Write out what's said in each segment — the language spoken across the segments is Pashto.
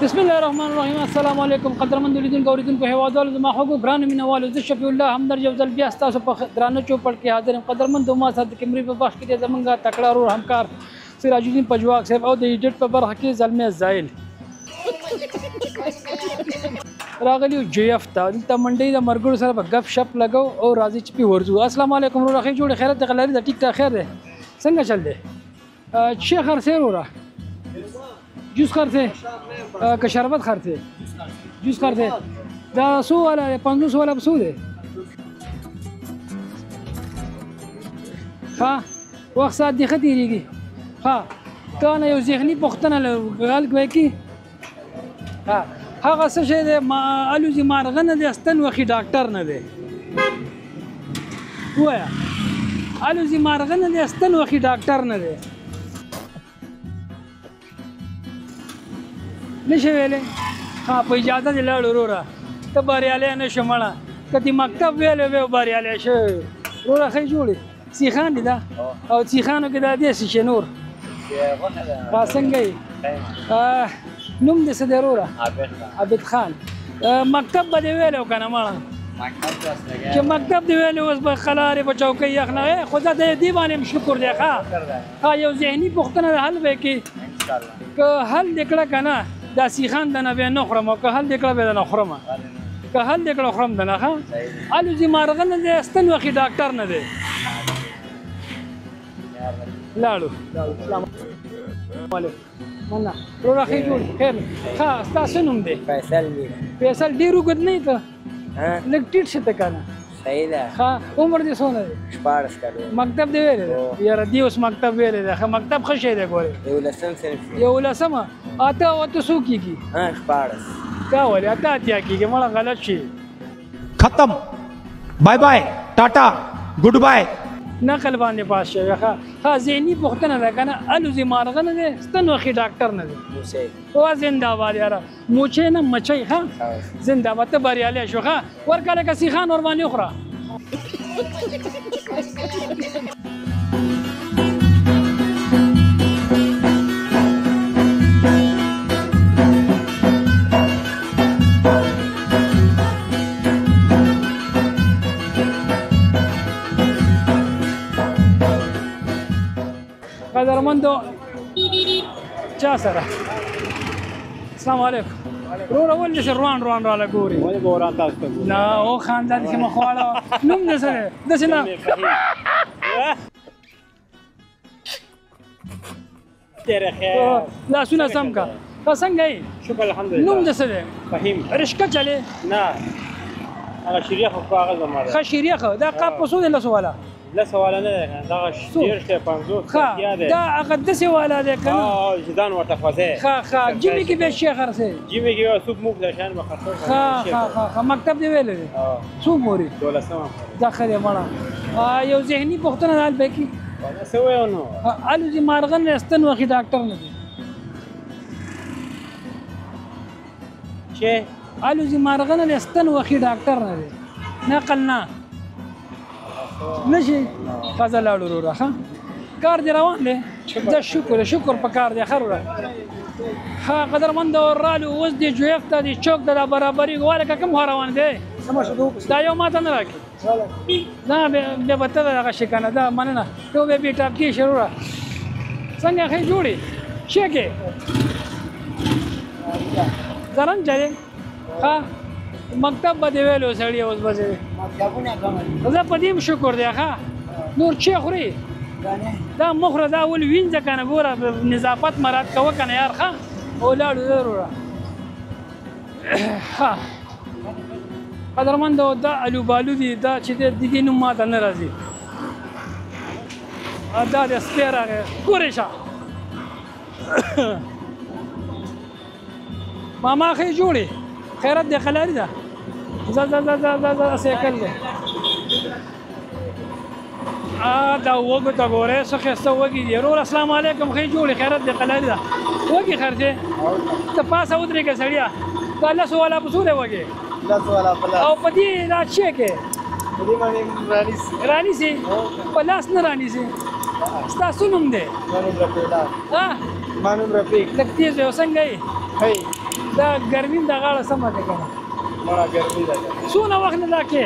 بسم الله الرحمن الرحیم. السلام علیکم قدرمن لیدونکو اوریدونکو هیوادوالو زما خوږو ګرانو مینوالو، زه شفیع الله همدرد یو ځل بیا ستاسو په درانه چوپړ کې حاضر یم. قدرمندو ما سره د کیمرې په بخش کې دی زمونږ تکړه ورور همکار سراج الدین پجواک صاحب او د ایډیټ په برخه کې زلمی زایل راغلی جی اف ته. دلته منډۍ د مرګرو سره په گپ شپ لګو او راځي چې پې ورځو. السلام علیکم وروره، ښې جوړې خیرت دې لري؟ د ټیک ټاک خیر دی؟ څنګه چل دی؟ څه خرڅې وروره؟ جوس خرڅې که شربت خرڅې؟ جوس خرڅې. دا څو والا دی؟ 500 والا په څو دی؟ ښه وخت ساعت دې ښه تېرېږي. ښه تا نه یو ذهني پوښتنه غل کوي ها هغه څه شی دی الوزي مارغه نه دی ستن وخي ډاکټر نه دی؟ ووایه الوزي مارغه نه دی ستن وخي ډاکټر نه دی؟ نشي ویلې؟ ها په اجازه دې لاړ وروره، ته بریالی نه شو مړه. که دې مکتب ویلی وی او بریالی شوی وروره. ښه جوړې سیخان دي دا او سیخانو کې دا داسې شي نور څنګه یې؟ نوم دې څه دی وروره؟ عابد خان. مکتب به دې ویلی و که نه مړه؟ چې مکتب دې ویلی اوس به خلارې په چوکۍ یخ نه خو دا دې باندې هم شکر دی. ښه یو ذهني پوښتنه حل به کړي که حل دې کړه که نه دا سیخان دنه بیا نه خورم او که حل دې کړه بیا دنه خورم، که حل دې کړه خورم دنه. ښه الوزي مارغه نه دی ستن وخي ډاکټر نه دی. لاړو السلام علیکم. مننه وروره ښې جوړ خیر. ښه ستا څه نوم دی؟ فیصل میر. فیصل ډېر اوږد نه یې ته؟ لږ ټیټ شه ته که نه. صحیح ده. ښه عمر دې څونه دی؟ 14 کلو. مکتب دې ویلی دی؟ یاره دې اوس مکتب ویلی دی. ښه مکتب ښه شی دی ګورې. 11 صنف. 11 اته اوته څو کېږي؟ 14. دا ولې اته اتیا کېږي؟ مړه غلط شي. ختم. بای بای ټاټا ګډ بای. نقل باندې پاس شوی. ښه ذهني پوښتنه ده که نه الوزي مارغه نه دی ستن وخي ډاکټر نه دی؟ وا زنده باد یاره موچۍ نه مچۍ. ښه زنده باد ته بریالی شو. ښه ورکه لکه سیخان ور باندې وخوره. قدرمندو چا سره السلام علیکم وروره ولې داسې روان روان راله ګورې؟ ولې به وران تاسو ته ګورم؟ نه او خاندان کې مه خواړه. نوم دې څه دی؟ داسې نه ډېره خیر. لاسونه سم که. ته څنګه یې؟ شکر الحمدلله. نوم دې څه دی؟ فهیم. رشقه چلې؟ نه هغه شیریخ خو هغه زما ده. ښه شیریخ. دا قاب په څو دی؟ 10 والا؟ 10 والا نه دی دغه 30 دی 50 ښه دا هغه 10 والا دی که نه؟ ځان ورته خوځې. ښه جیمې کې به شی خرڅې؟ جیمې کې یو څوک موږ د شان به خرڅو. ښه مکتب دې ویلی دی؟ څو پورې؟ 12 دا ښه دی مړه. یو ذهني پوښتنه حل به کړي څه وایو نو الوزي مارغه نه ستن وخي ډاکټر نه دی؟ چې الوزي مارغه نه ستن وخي ډاکټر نه دی؟ نقل نه نشي. ښځه لاړو وروره. ښه کار دې روان دی؟ دا شکر په کار دی. ښه وروره. ښه قدرمندو رالو اوس دې جویف ته دې چوک ته دا برابري واله که کوم خوا روان دی؟ دا یو ماته نه راکړي. نه بیا به ته دغه شي که نه. دا مننه ته بیا بېټاپ کېږي وروره. څنګه ښې جوړې څه کې زرنج دی؟ ښه مکتب به دې ویلو سړي اوس به زه په دې هم شکر دی. ښه نور چې خورې دا مه خوره دا ولې وینځه که نه ګوره نظافت مراعات کوه که نه یار. ښه او لاړو وروره. ښه قدرمندو دا الو بالو دي دا چې د دې نوم ماته نه راځي. دا د سپی راغی ګورې شه ماما ښې جوړې خیرت دې خلاري ده؟ ځه سیکل دی. دا وږو ته ګورې څه ښایسته وږي دي وروره. السلام علیکم ښې جوړې خیرت دې خلاري ده؟ وږي خرڅې ته پاسه ودرېږه سړیه. دا 10 والا په څو دی وږې؟ 10 والا پلاس. او په دې دا څه کې؟ په دې باندې رانیسي؟ په لاس نه رانیسي؟ ستاسو نوم دی؟ مانوم رفیق. ها؟ مانوم رفیق. لږ تېز یو څنګه یې؟ ښه دا ګرمي د غاړه سمه ده کنه مړه ګرمي ده څونه وخت نه دا کې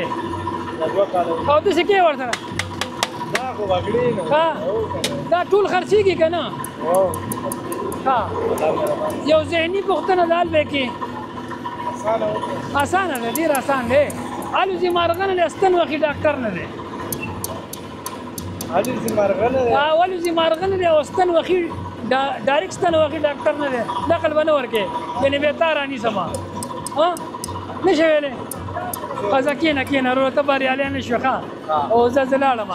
دا 2 کاله او داسې کې ورته دا خو وګړي نو ها دا ټول خرڅېږي که نه او ها یو ذهني پوښتنه د حل به کې اسانه اسانه ده ډېر اسان دی الوزي مارغان دی ستن وخي ډاکټر نه دی الوزي مارغان دی الوزي مارغان دی او ستن وخي ډایرکټ ستن وخي ډاکټر نه دی نقل به نه ورکې یعنې بېتا رانیسمه ها نه شي ویلی قضا کېنه کېنه ورور ته بریالی نه شوې ښه او زه لاړم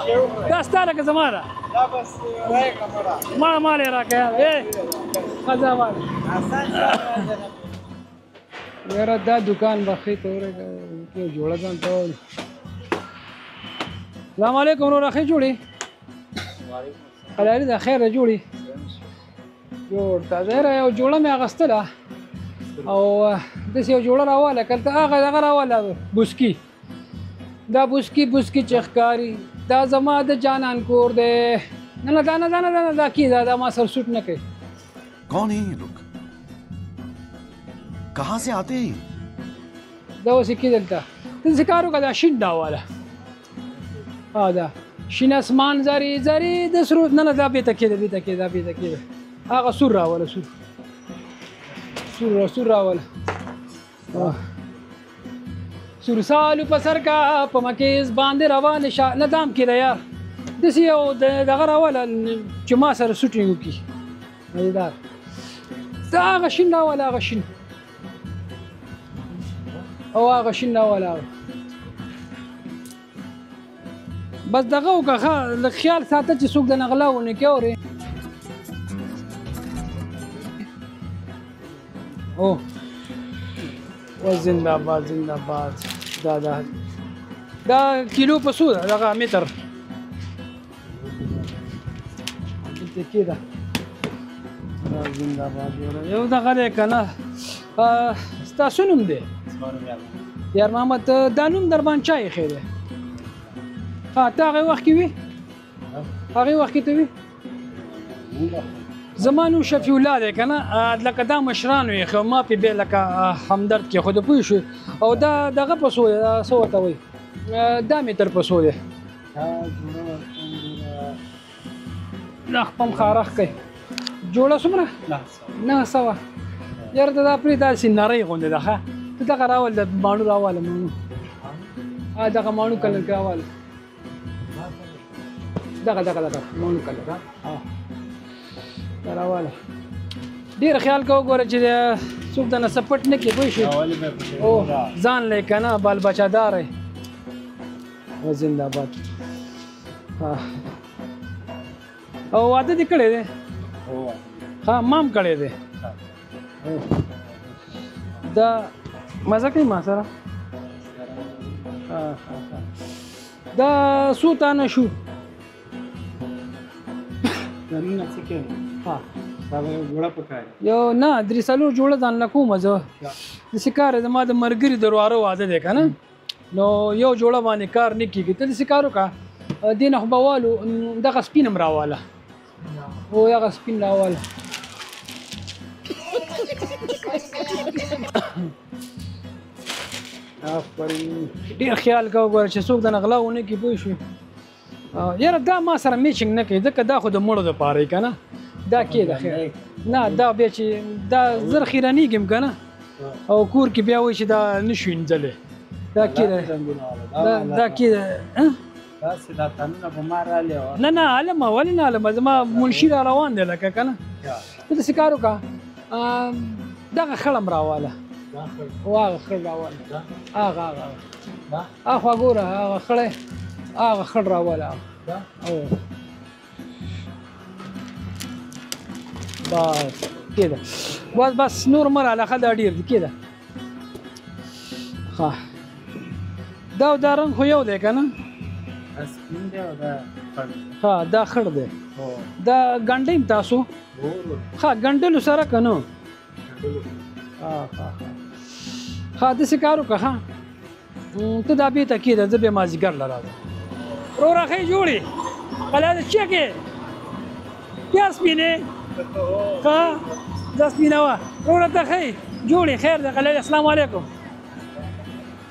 دا ستا لکه زما ده دا بس رايقه مړه مال یې راکړه قضا واله یاره دا دکان به ښې ته ورکړه یو جوړه ځان ته وایي السلام علیکم وروره ښې جوړې حلالي ده خیر ده جوړې جوړ تازه یو جوړه مې اخیستله او داسې یو جوړه راواله کلته هغه دغه راواله بوسکي دا بوسکي چې ښکاري دا زما د جانان کور دی نه نه دا نه دا نه دا کې دا ما سر سوټ نه کوي कौन है ये लोग कहाँ से आते हैं دا اوس کې دلته داسې کار وکړه دا شین راواله دا شین اسمان زری د سرو نه نه دا بېته کېده هغه سور راواله سور راواله سور سالو په سر کا په مکیز باندې روان شه نه دام کې ده یار داسې یو دغه راواله چې ما سره سوټینګ وکړي مزیدار دا هغه شین راواله هغه شین راواله بس دغه وکړه لږ خیال ساته چې څوک د نغلا ونه کې اورې او زنده باد دا کیلو په څو ده دغه متر دلته کې ده دا زنده باد یو دغه دی که نه ستاسو نوم دی یار محمد دا نوم در باندې چا ایښی دی ها ته هغې وخت کې وي ته وي زما نوم شفیع الله دی که نه لکه دا مشران وي خو ما پې بیا لکه همدرد کې خو د پوه شو او دا دغه په څو دی څه ورته وایي دا متر په څو دی دا خپم خارخ کوي جوړه څومره 900 یاره ته دا پرې داسې نرۍ غوندې ده ښه ته دغه راول د ماڼو راواله دغه ماڼو کلر کې راواله دغه ماڼو کلر راواله ډېر خیال کوه ګوره چې څوک دنه سپټ نه کړي پوه شو او ځان لی که نه بال بچهدار یې او زنده باد او واده دې کړی دی ها مام کړی دی دا مزه کوي ما سره دا څو تانه شو یو نه درې څلور جوړه ځان له کومه زه داسې کار زما د ملګري د ورواره واده دی که نه نو یو جوړه باندې کار نه کېږي ته داسې کار وکړه دې نه خو به والو دغه سپین هم راواله او هغه سپین راواله ډېر خیال کوه ګوره چې څوک د نغلا ونه کړي پوه شوې یاره دا ما سره میچنګ نه کوي ځکه دا خو د مړو دپاره یې که نه دا کې ده خیر نه دا بیا چې دا زر خیرانېږم که نه او کور کې بیا وایي چې دا نه شو وینځلی دا کې ده دا کې ده نه علمه ولې نه علمه زما منشي را روان دی لکه که نه ته داسې کار وکړه دغه خړم راواله هغه خړ راواله هغه اخوا ګوره هغه خړی هغه خړ راواله بس كده بس نور مر على خد ډیر كده ها دا رنګ خو یو دی کنه سپین دی او دا خړ ها دا خړ دی دا ګنډیم تاسو ها ګنډلو سره کنو ها د سکارو که ها ته دا بیته کېده زه بیا مازدیګر له راځم ورور ښې جوړې قلا د چکې بیا سپینې ښه دا سپینه وه وروره ته ښې جوړي خیر د غلې السلام علیکم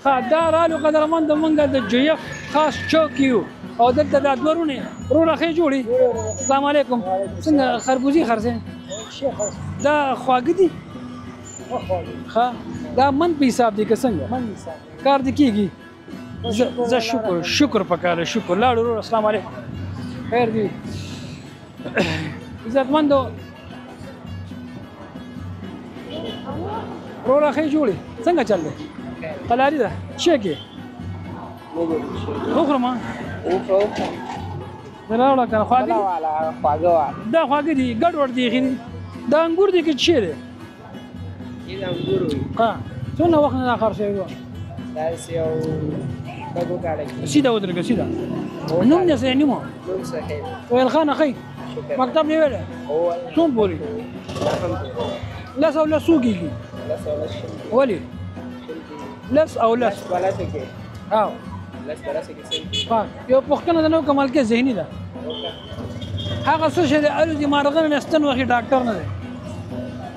خدارالو قدرمند مونږ د جویف خاص چوک یو او دلته د ادورونه وروره خې جوړي السلام علیکم څنګه خربوزي خرڅه دا خواږه دي ها دا من په حساب دي که څنګه من حساب کار دي کیږي زه شکر پکاره شکر لاړ ورور السلام علیکم خیر دی عزتمندو وروره خې جوړي څنګه چل دی قلاري ده څه کې وخورم دا راوړه کنه خواږه دا خواږه دي ګډوډ دي خې دا انګور دي که څه دی دا انګور وي ها څونه وخت نه اخر شوی و داسې یو دغو کاله کې سیده ودرېږه سیده نوم دې څه نیمو نوم صحیح ویل خان اخی مکتب دی ویل څوم پورې لس او لسو کېږي ولې لس او لس بلته کې او لس براسه کې سم ها یو پوښتنه د نو کمال کې ذهني ده هغه څه چې د الوزي مارغان نستن وخت ډاکټر نه دی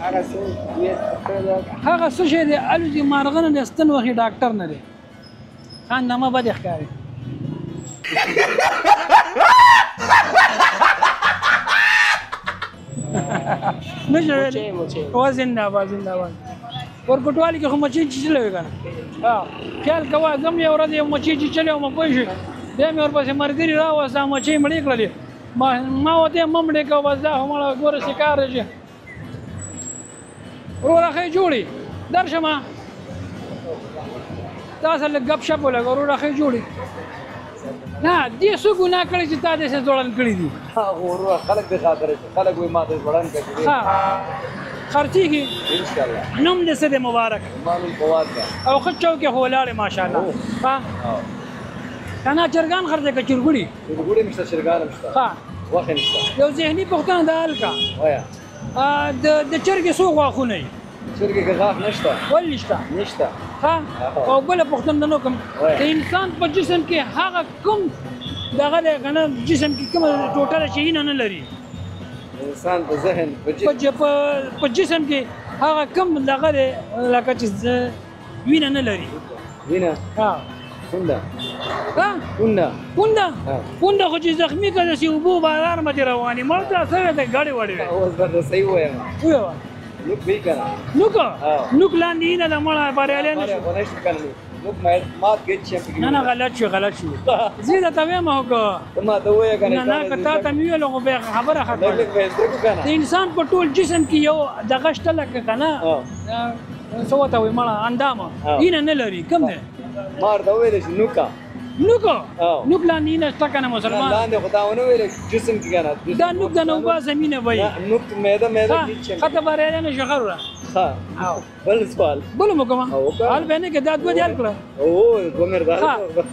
هغه څه هغه څه چې د الوزي مارغان نستن وخت ډاکټر نه دی خان نامه بد ښکاري نشوي او زنده‌باد زنده‌باد ورکوټوالي کې خو مچي چلوي کنه ها خیال کوا زم یو ورځ یو مچي چلو ما پوه شي دې مې ورپسې مرګري راوسته مچي مړې کړلې ما وته ممړې کو وځه همړه ګوره شکار شي وروره خې جوړي درشمه تاسو له غب شپ ولګ وروره خې جوړي نه دې څه ګناه کړی چې تا دې څه ځوړن کړی دي ورو خلک د خاطر خلک وي ما دې ځوړن کړی ها خرچيږي ان شاء الله نوم دې څه مبارک مانو فواد کا او خچو کې هولاړې ماشاءالله ها کنا چرګان خرڅه کې چرګړي ګوډې مشته شرګان مشته ها وخت نشته یو ذهني پښتنه د الکا وایا د چرګ سو غواخونه شرګي کې غاښ نشته ولښتا نشته ها او بل پښتنه نو کوم د انسان په جسم کې هغه کوم دغه غنه جسم کې کوم ټوټل شي نه لري انسان په ذهن په جسم کې هغه کوم دغه لکه چې وینه نه لري وینه ها کونډه ها کونډه کونډه خو چې زخمی کړه چې وبو بازار مته رواني مرته سره د غاړي وړي اوس به صحیح وایم ویو لوک به کنه نوک لاندې نه د مړه بارياله نه ماره ونشت کنه لوک مات کې چې نه غلط شو زیاده ته ما هوګه ما ته وای کنه نه کته ته ویل خو به خبره ختمه لوک به سترګو کنه د انسان په ټول جسم کې یو دغه شته لکه کنه سو ته وي مړه اندامه اینه نه لري کوم دی مار دا ویل شي نوکا نوک لاندې نه شته کنه مسلمان لاندې خداونه ویل جسم کې کنه دا نوک د نوبه زمينه وای نوک معده کې خطه بارياله نه شخر ها بل سوال بل مکمه حال به نه کې دا دوه دیال کړه او ګمردار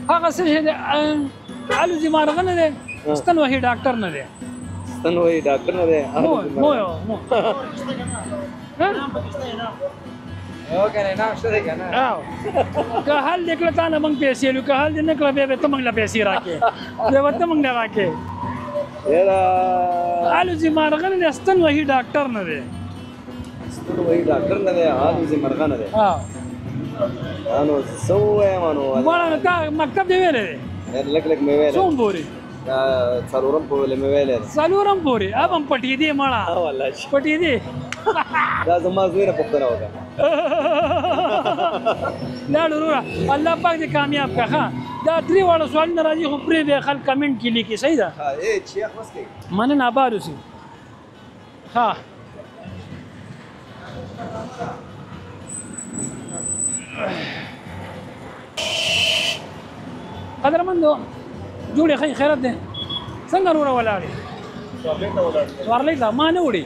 هغه څه چې الوزي مارغه نه ده ستن وهي ډاکټر نه ده ستن وهي ډاکټر نه ده مو یو کنه نام شته کنه او که حل دکړه تا نه مونږ پیسې لو که حل دې نه کړه به ته مونږ لا پیسې راکې به وته مونږ نه راکې یلا الوزي مارغه نه ستن وهي ډاکټر نه ده ستن وهي ډاکټر نه ده الوزي مارغه نه ده انو سوې مانو مړه تا مکتب دی ویلې لک مې ویلې څوم بوري څلورم په مې ویلې څلورم بوري اب هم پټې دی مړه والله پټې دی دا زما زوی نه پښتنه وکړه لا ضروره الله پاک دې کامیاب کړه دا درې واړه سوال ناراضي خو پرې به خلک کمنټ کې لیکي صحیح ده ها اے شیخ مسکی من نه آباد اوسې ها قدرمندو جوړې خیرت ده څنګه وروره ولاړې ورلې دا ما نه وړي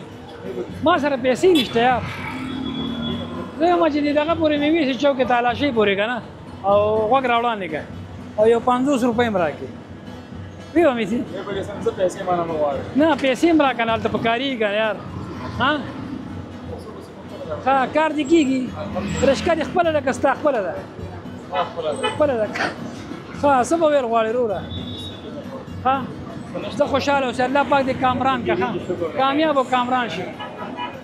ما سره پیسې نشته یار زه ما چې دغه پورې مې وی چې چوکې تالاشي پورې کنه او وګ راوړانې کا او یو 500 روپۍ مراکې ویو مې سي نه پیسې مرا کنه ته پکاري کا یار ها کار دي کیږي رشکا دي خپل لکه ستا خپل ده خپل ده ها سبا ویل غواړي وروره ها زه خوشاله اوسه الله پاک دې کامران کا کامیاب او کامران شي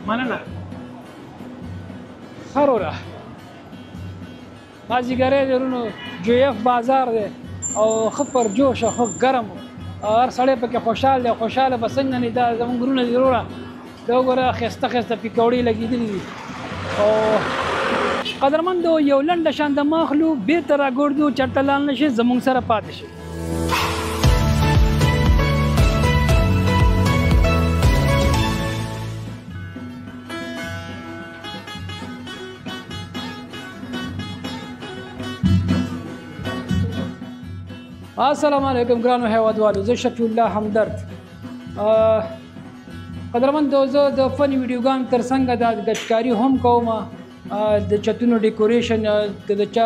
مننه خروره مازیګری دی ورونو جویف بازار دی او ښه پر جوش او ښه ګرم هر سړی پکې خوشحال دی خوشحاله به څنګه نه دا زموږ غرونه دي وروره دا وګوره ښایسته ښایسته پکوړې لګېدلي دي او قدرمندو یو لنډه شان د ماخلو بېرته راګرځو چېرته لاړ نه شي زموږ سره پاتې شي السلام علیکم ګرانو هیوادوالو زه شفیع الله همدرد قدرمندو زه د فن ویډیوګان تر څنګ د ګچکاري هم کوم د چتونو ډیکوریشن د چا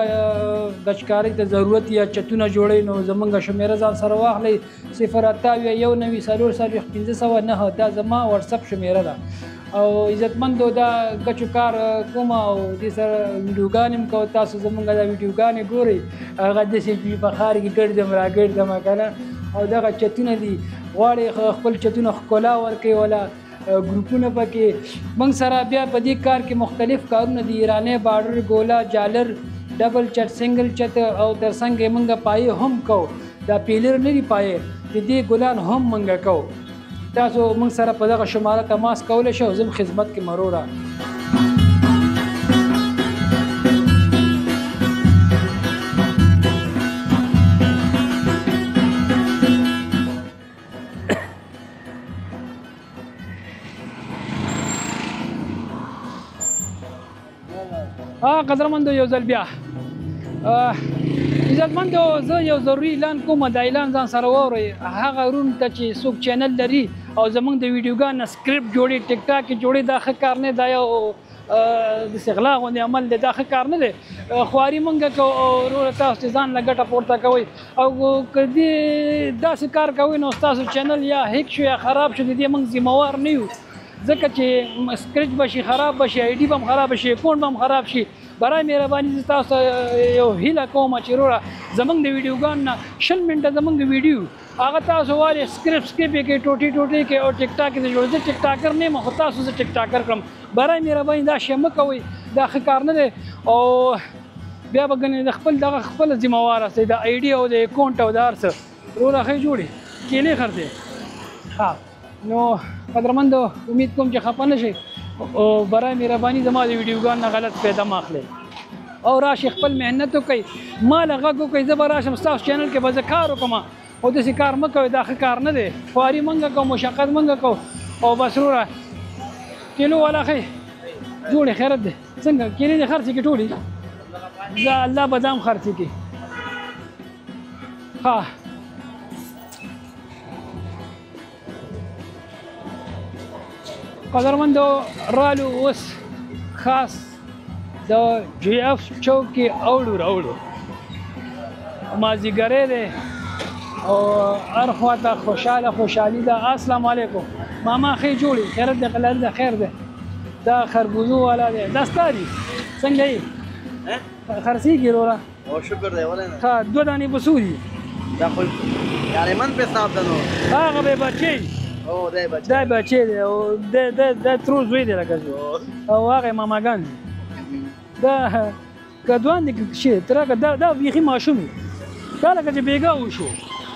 ګچکاري ته ضرورت یا چتونه جوړوي نو زمونږ شمیره ځان سره واخلئ 098194509 دا زما واتساپ شمیره ده او عزتمندو دا ګچو کار کوم او دې سره ویډیوګانې هم کوم تاسو زمونږ دا ویډیوګانې ګورئ هغه داسې په ښار کې ګرځم راګرځم که نه او دغه چتونه دي غواړئ خپل چتونه ښکلا ورکوي ولا ګروپونه پکې موږ سره بیا په دې کار کې مختلف کارونه دي ایرانی باډر ګولا جالر ډبل چت سنګل چت او تر څنګ یې موږ پایې هم کوو دا پیلر نه دي پایې د دې ګلان هم موږ کوو تاسو موږ سره په دغه شماره تماس کولی شئ او زه خدمت کې مروره قدرمندو یو ځل بیا عزتمندو زه یو ضروري اعلان کوم دا اعلان ځان سره واورئ هغه روم ته چې څوک چینل لري او زموږ د ویډیوګان نه سکرپټ جوړي ټیک ټاک کې جوړي دا ښه کار نه دا یو داسې غلا غوندې عمل دی دا ښه کار نه دی خواري مونږ کوو او وروره تاسو چې ځان له ګټه پورته کوئ او که دې داسې کار کوئ نو ستاسو چینل یا هیک شو یا خراب شو د دې مونږ ذمهوار نه یو ځکه چې سکرچ به شي خراب به شي آی ډي به هم خراب شي اکاونټ به هم خراب شي برای مهرباني زه تاسو یو هیله کوم چې وروره زموږ د ویډیوګان نه 20 منټه زموږ د ویډیو هغه تاسو وایي سکرپټ سکیپ یې کوي ټوټې ټوټې کوي او ټیک ټاک یې جوړ زه ټیک ټاکر نه یم خو تاسو زه ټیک ټاکر کړم برای مهرباني دا شی مه کوئ دا ښه کار نه دی او بیا به ګنې د خپل دغه خپله ذمهوار اوسئ د آی ډي او د اکاونټ او د هر څه وروره ښه جوړې کیلې خرڅې ها نو قدرمندو امید کوم چې خفه نه شئ او برای مهرباني زما د ویډیوګان نه غلط پیدا مه اخلئ او راشي خپل محنت وکړئ ما له غږ وکړئ زه به راشم ستاسو چینل کې به زه کار وکړم او داسې کار مه کوئ دا ښه کار نه دی خواري مونږ کوو مشقت مونږ کوو او بس وروره کیلو والا ښه جوړې خیرت دی څنګه کیلې دې خرڅې کړي ټولې زه الله به دا هم خرڅې کړي ها قدرمندو رالو اوس خاص د جی اف چوک کې اوړو راوړو مازیګری دی او هر خواته خوشحالي ده السلام علیکم ماما ښې جوړې خیرت دی قلل ده خیر دی دا خربوزو والا دی دا ستا دي څنګه یې خرڅېږي وروره او شکر دی ولې نه ښه 2 دانې په څو دي دا خو یعنې من په حساب ده نو هغه به بچی او دی بچی دا بچی دی او دا ترو زوی دی لکه او هغه ماماګان دي دا کدوان دي شي ترګه دا بیخي ماشوم دا لکه چې بیګا وشو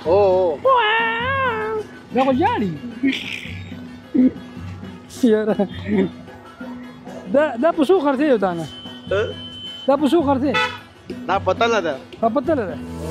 او دا خو جاړي یاره دا په څو خرڅې یو دانه دا په څو خرڅې دا پته نه ده پته نه ده